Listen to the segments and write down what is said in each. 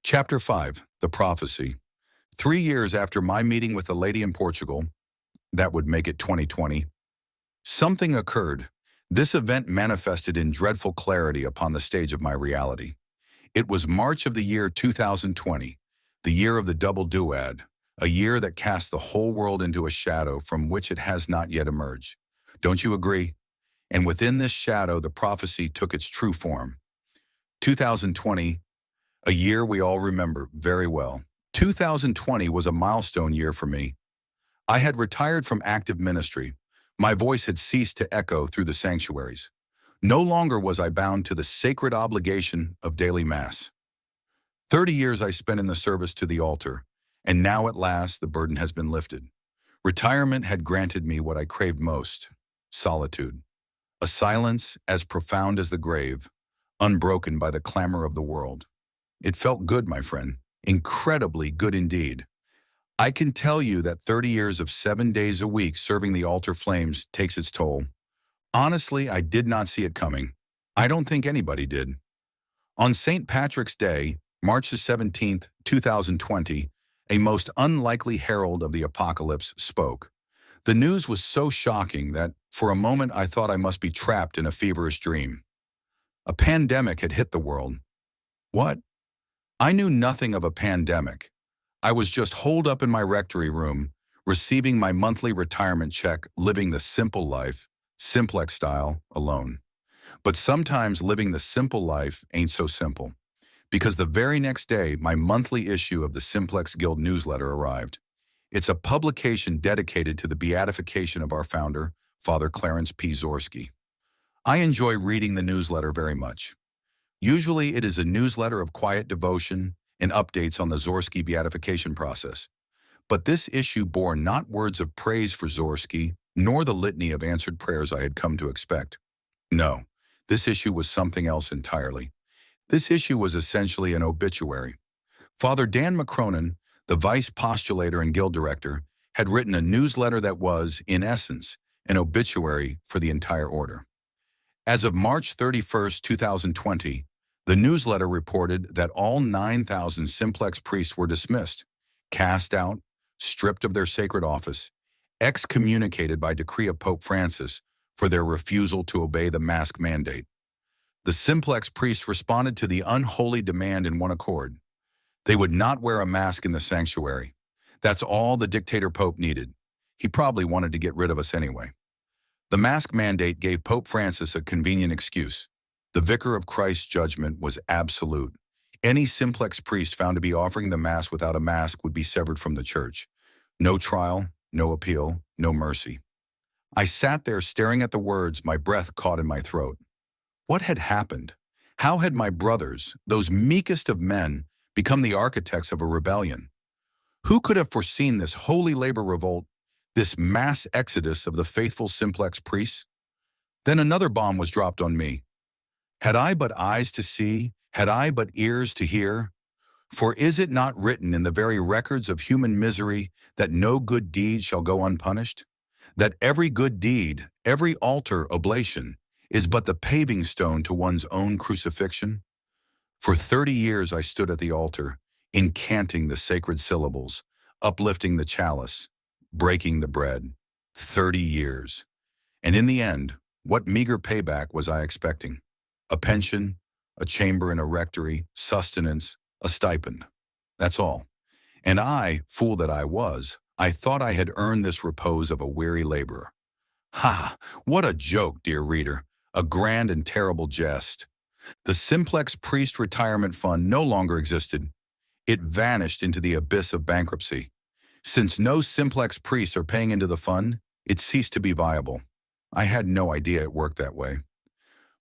Chapter 5, The Prophecy. 3 years after my meeting with the lady in Portugal, that would make it 2020, something occurred. This event manifested in dreadful clarity upon the stage of my reality. It was March of the year 2020, the year of the double duad, a year that cast the whole world into a shadow from which it has not yet emerged. Don't you agree? And within this shadow, the prophecy took its true form. 2020, a year we all remember very well. 2020 was a milestone year for me. I had retired from active ministry. My voice had ceased to echo through the sanctuaries. No longer was I bound to the sacred obligation of daily Mass. 30 years I spent in the service to the altar, and now at last the burden has been lifted. Retirement had granted me what I craved most: solitude. A silence as profound as the grave, unbroken by the clamor of the world. It felt good, my friend, incredibly good indeed. I can tell you that 30 years of 7 days a week serving the altar flames takes its toll. Honestly, I did not see it coming. I don't think anybody did. On St. Patrick's Day, March the 17th, 2020, a most unlikely herald of the apocalypse spoke. The news was so shocking that, for a moment, I thought I must be trapped in a feverish dream. A pandemic had hit the world. What? I knew nothing of a pandemic. I was just holed up in my rectory room, receiving my monthly retirement check, living the simple life, Simplex style, alone. But sometimes living the simple life ain't so simple, because the very next day, my monthly issue of the Simplex Guild newsletter arrived. It's a publication dedicated to the beatification of our founder, Father Clarence P. Zorski. I enjoy reading the newsletter very much. Usually it is a newsletter of quiet devotion and updates on the Zorski beatification process. But this issue bore not words of praise for Zorski, nor the litany of answered prayers I had come to expect. No, this issue was something else entirely. This issue was essentially an obituary. Father Dan McCronin, the vice postulator and guild director, had written a newsletter that was, in essence, an obituary for the entire order. As of March 31st, 2020, the newsletter reported that all 9,000 Simplex priests were dismissed, cast out, stripped of their sacred office, excommunicated by decree of Pope Francis for their refusal to obey the mask mandate. The Simplex priests responded to the unholy demand in one accord. They would not wear a mask in the sanctuary. That's all the dictator Pope needed. He probably wanted to get rid of us anyway. The mask mandate gave Pope Francis a convenient excuse. The Vicar of Christ's judgment was absolute. Any Simplex priest found to be offering the Mass without a mask would be severed from the church. No trial, no appeal, no mercy. I sat there staring at the words, my breath caught in my throat. What had happened? How had my brothers, those meekest of men, become the architects of a rebellion? Who could have foreseen this holy labor revolt, this mass exodus of the faithful Simplex priests? Then another bomb was dropped on me. Had I but eyes to see? Had I but ears to hear? For is it not written in the very records of human misery that no good deed shall go unpunished? That every good deed, every altar oblation, is but the paving stone to one's own crucifixion? For 30 years I stood at the altar, incanting the sacred syllables, uplifting the chalice, breaking the bread. 30 years. And in the end, what meager payback was I expecting? A pension, a chamber in a rectory, sustenance, a stipend. That's all. And I, fool that I was, I thought I had earned this repose of a weary laborer. Ha! What a joke, dear reader. A grand and terrible jest. The Simplex Priest Retirement Fund no longer existed. It vanished into the abyss of bankruptcy. Since no Simplex priests are paying into the fund, it ceased to be viable. I had no idea it worked that way.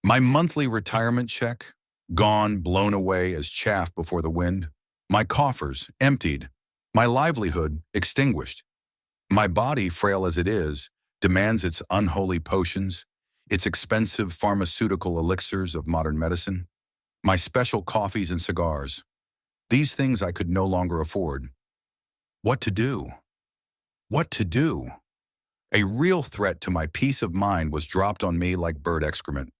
My monthly retirement check, gone, blown away as chaff before the wind. My coffers, emptied. My livelihood, extinguished. My body, frail as it is, demands its unholy potions, its expensive pharmaceutical elixirs of modern medicine, my special coffees and cigars. These things I could no longer afford. What to do? What to do? A real threat to my peace of mind was dropped on me like bird excrement.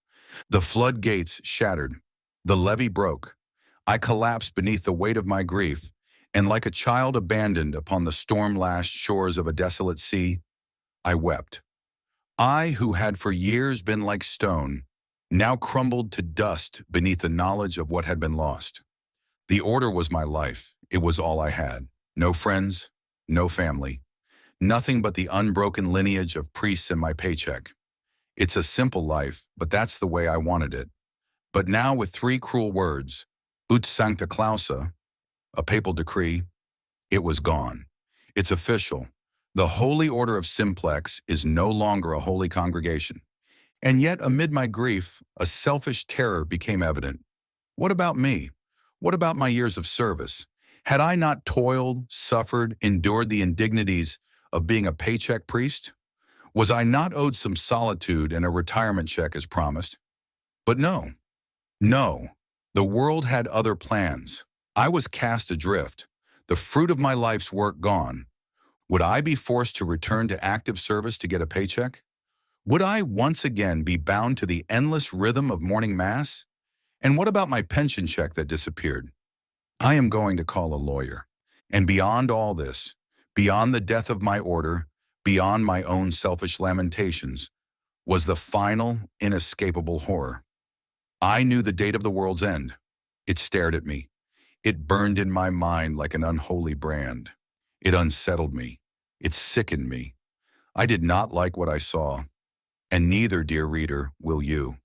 The floodgates shattered. The levee broke. I collapsed beneath the weight of my grief, and like a child abandoned upon the storm-lashed shores of a desolate sea, I wept. I, who had for years been like stone, now crumbled to dust beneath the knowledge of what had been lost. The order was my life. It was all I had. No friends, no family, nothing but the unbroken lineage of priests in my paycheck. It's a simple life, but that's the way I wanted it. But now with three cruel words, ut sancta clausa, a papal decree, it was gone. It's official. The Holy Order of Simplex is no longer a holy congregation. And yet, amid my grief, a selfish terror became evident. What about me? What about my years of service? Had I not toiled, suffered, endured the indignities of being a paycheck priest? Was I not owed some solitude and a retirement check as promised? But no, no. The world had other plans. I was cast adrift, the fruit of my life's work gone. Would I be forced to return to active service to get a paycheck? Would I once again be bound to the endless rhythm of morning mass? And what about my pension check that disappeared? I am going to call a lawyer. And beyond all this, beyond the death of my order, beyond my own selfish lamentations, was the final, inescapable horror. I knew the date of the world's end. It stared at me. It burned in my mind like an unholy brand. It unsettled me. It sickened me. I did not like what I saw, and neither, dear reader, will you.